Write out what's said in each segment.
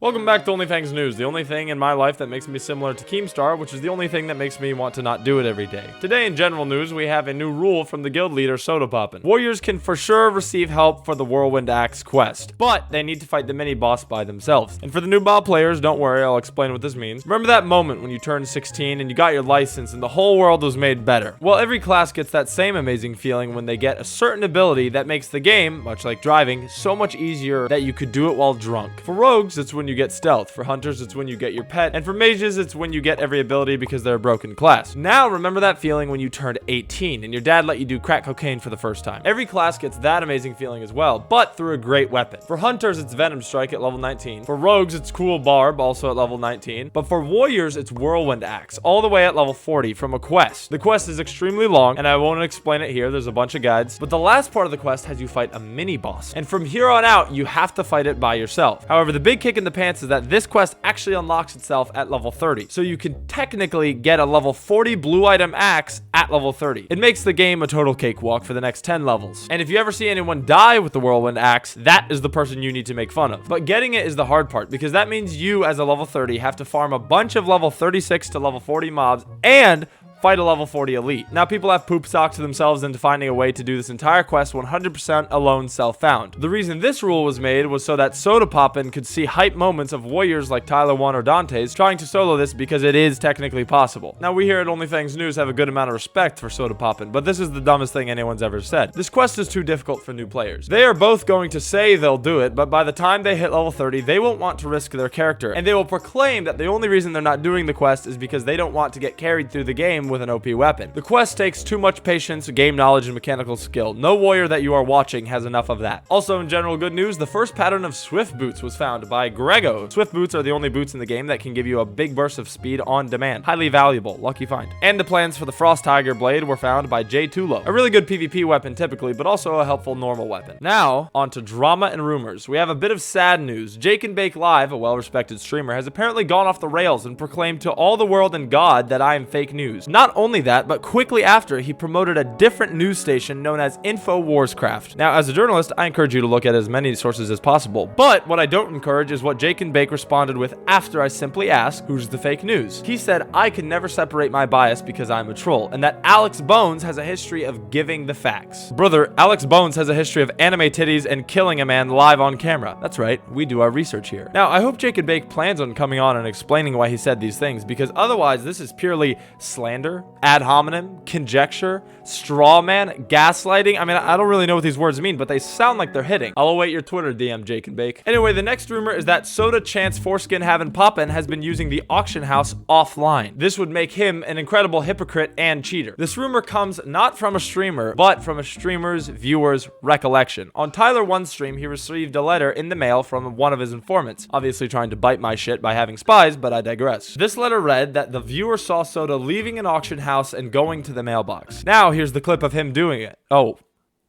Welcome back to Fangs News, the only thing in my life that makes me similar to Keemstar, which is the only thing that makes me want to not do it every day. Today in general news, we have a new rule from the guild leader Soda Poppin'. Warriors can for sure receive help for the Whirlwind Axe quest, but they need to fight the mini-boss by themselves. And for the newbie players, don't worry, I'll explain what this means. Remember that moment when you turned 16 and you got your license and the whole world was made better? Well, every class gets that same amazing feeling when they get a certain ability that makes the game, much like driving, so much easier that you could do it while drunk. For rogues, it's when you get stealth. For hunters, it's when you get your pet. And for mages, it's when you get every ability because they're a broken class. Now, remember that feeling when you turned 18 and your dad let you do crack cocaine for the first time. Every class gets that amazing feeling as well, but through a great weapon. For hunters, it's Venom Strike at level 19. For rogues, it's Cool Barb, also at level 19. But for warriors, it's Whirlwind Axe, all the way at level 40 from a quest. The quest is extremely long, and I won't explain it here. There's a bunch of guides. But the last part of the quest has you fight a mini-boss. And from here on out, you have to fight it by yourself. However, the big kick in the pants is that this quest actually unlocks itself at level 30. So you can technically get a level 40 blue item axe at level 30. It makes the game a total cakewalk for the next 10 levels. And if you ever see anyone die with the Whirlwind Axe, that is the person you need to make fun of. But getting it is the hard part, because that means you as a level 30 have to farm a bunch of level 36 to level 40 mobs and fight a level 40 elite. Now, people have poop socked themselves into finding a way to do this entire quest 100% alone self-found. The reason this rule was made was so that Soda Poppin' could see hype moments of warriors like Tyler 1 or Dante's trying to solo this, because it is technically possible. Now, we here at OnlyFangs News have a good amount of respect for Soda Poppin', but this is the dumbest thing anyone's ever said. This quest is too difficult for new players. They are both going to say they'll do it, but by the time they hit level 30, they won't want to risk their character, and they will proclaim that the only reason they're not doing the quest is because they don't want to get carried through the game with an OP weapon. The quest takes too much patience, game knowledge, and mechanical skill. No warrior that you are watching has enough of that. Also, in general good news, the first pattern of Swift Boots was found by Grego. Swift Boots are the only boots in the game that can give you a big burst of speed on demand. Highly valuable. Lucky find. And the plans for the Frost Tiger Blade were found by J Tulo. A really good PvP weapon typically, but also a helpful normal weapon. Now, on to drama and rumors. We have a bit of sad news. Jake and Bake Live, a well-respected streamer, has apparently gone off the rails and proclaimed to all the world and God that I am fake news. Not only that, but quickly after, he promoted a different news station known as InfoWarsCraft. Now, as a journalist, I encourage you to look at as many sources as possible, but what I don't encourage is what Jake and Bake responded with after I simply asked, who's the fake news? He said, I can never separate my bias because I'm a troll, and that Alex Bones has a history of giving the facts. Brother, Alex Bones has a history of anime titties and killing a man live on camera. That's right, we do our research here. Now, I hope Jake and Bake plans on coming on and explaining why he said these things, because otherwise this is purely slander, ad hominem, conjecture, straw man, gaslighting. I mean, I don't really know what these words mean, but they sound like they're hitting. I'll await your Twitter DM, Jake and Bake. Anyway, the next rumor is that Soda Chance Foreskin Havin' Poppin' has been using the auction house offline. This would make him an incredible hypocrite and cheater. This rumor comes not from a streamer, but from a streamer's viewer's recollection. On Tyler 1's stream, he received a letter in the mail from one of his informants, obviously trying to bite my shit by having spies, but I digress. This letter read that the viewer saw Soda leaving an auction house and going to the mailbox. Now, here's the clip of him doing it. Oh,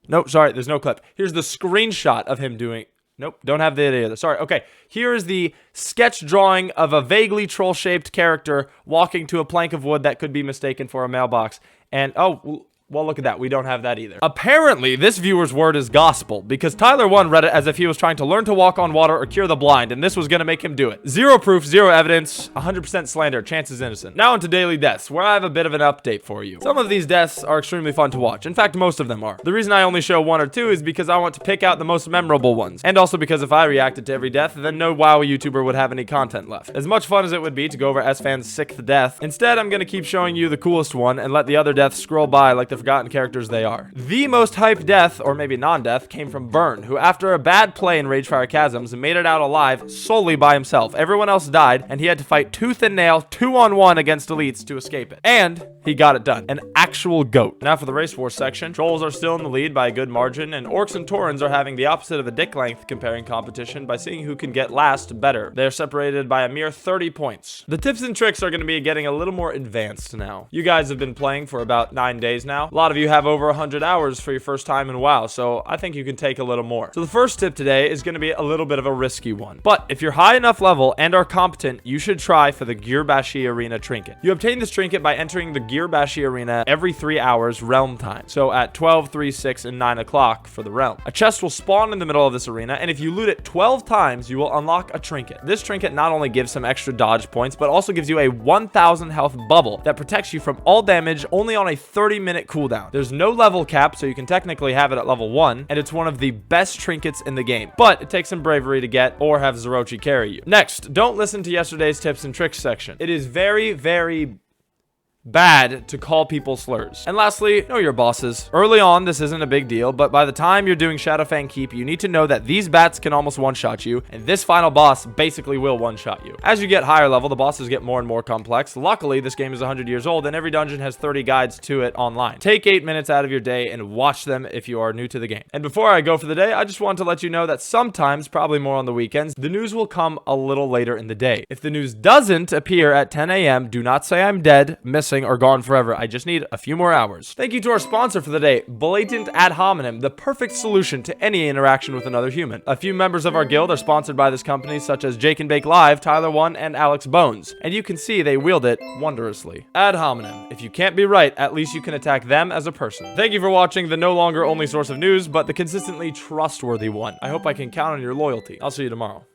nope, sorry, there's no clip. Here's the screenshot of him doing. Nope, don't have the idea. Sorry, okay. Here is the sketch drawing of a vaguely troll-shaped character walking to a plank of wood that could be mistaken for a mailbox. And, oh, well, look at that. We don't have that either. Apparently, this viewer's word is gospel, because Tyler 1 read it as if he was trying to learn to walk on water or cure the blind, and this was going to make him do it. Zero proof, zero evidence, 100% slander, chance is innocent. Now into daily deaths, where I have a bit of an update for you. Some of these deaths are extremely fun to watch. In fact, most of them are. The reason I only show one or two is because I want to pick out the most memorable ones, and also because if I reacted to every death, then no WoW YouTuber would have any content left. As much fun as it would be to go over S-Fan's 6th death, instead I'm going to keep showing you the coolest one and let the other deaths scroll by like the forgotten characters they are. The most hyped death, or maybe non-death, came from Burn, who after a bad play in Ragefire Chasms made it out alive solely by himself. Everyone else died, and he had to fight tooth and nail 2-on-1 against elites to escape it. And he got it done. An actual goat. Now for the Race Wars section, Trolls are still in the lead by a good margin, and Orcs and Taurens are having the opposite of a dick length comparing competition by seeing who can get last better. They're separated by a mere 30 points. The tips and tricks are going to be getting a little more advanced now. You guys have been playing for about 9 days now. A lot of you have over 100 hours for your first time in WoW, so I think you can take a little more. So the first tip today is going to be a little bit of a risky one. But if you're high enough level and are competent, you should try for the Girbashi Arena trinket. You obtain this trinket by entering the Girbashi Arena every 3 hours realm time. So at 12, 3, 6, and 9 o'clock for the realm. A chest will spawn in the middle of this arena, and if you loot it 12 times, you will unlock a trinket. This trinket not only gives some extra dodge points, but also gives you a 1000 health bubble that protects you from all damage only on a 30-minute cooldown. There's no level cap, so you can technically have it at level 1, and it's one of the best trinkets in the game. But it takes some bravery to get, or have Zerochi carry you. Next, don't listen to yesterday's tips and tricks section. It is very, very bad to call people slurs. And lastly, know your bosses. Early on, this isn't a big deal, but by the time you're doing Shadowfang Keep, you need to know that these bats can almost one-shot you, and this final boss basically will one-shot you. As you get higher level, the bosses get more and more complex. Luckily, this game is 100 years old, and every dungeon has 30 guides to it online. Take 8 minutes out of your day and watch them if you are new to the game. And before I go for the day, I just want to let you know that sometimes, probably more on the weekends, the news will come a little later in the day. If the news doesn't appear at 10 a.m., do not say I'm dead, missing, or gone forever. I just need a few more hours. Thank you to our sponsor for the day, Blatant Ad Hominem, the perfect solution to any interaction with another human. A few members of our guild are sponsored by this company, such as Jake and Bake Live, Tyler1, and Alex Bones, and you can see they wield it wondrously. Ad Hominem. If you can't be right, at least you can attack them as a person. Thank you for watching the no longer only source of news, but the consistently trustworthy one. I hope I can count on your loyalty. I'll see you tomorrow.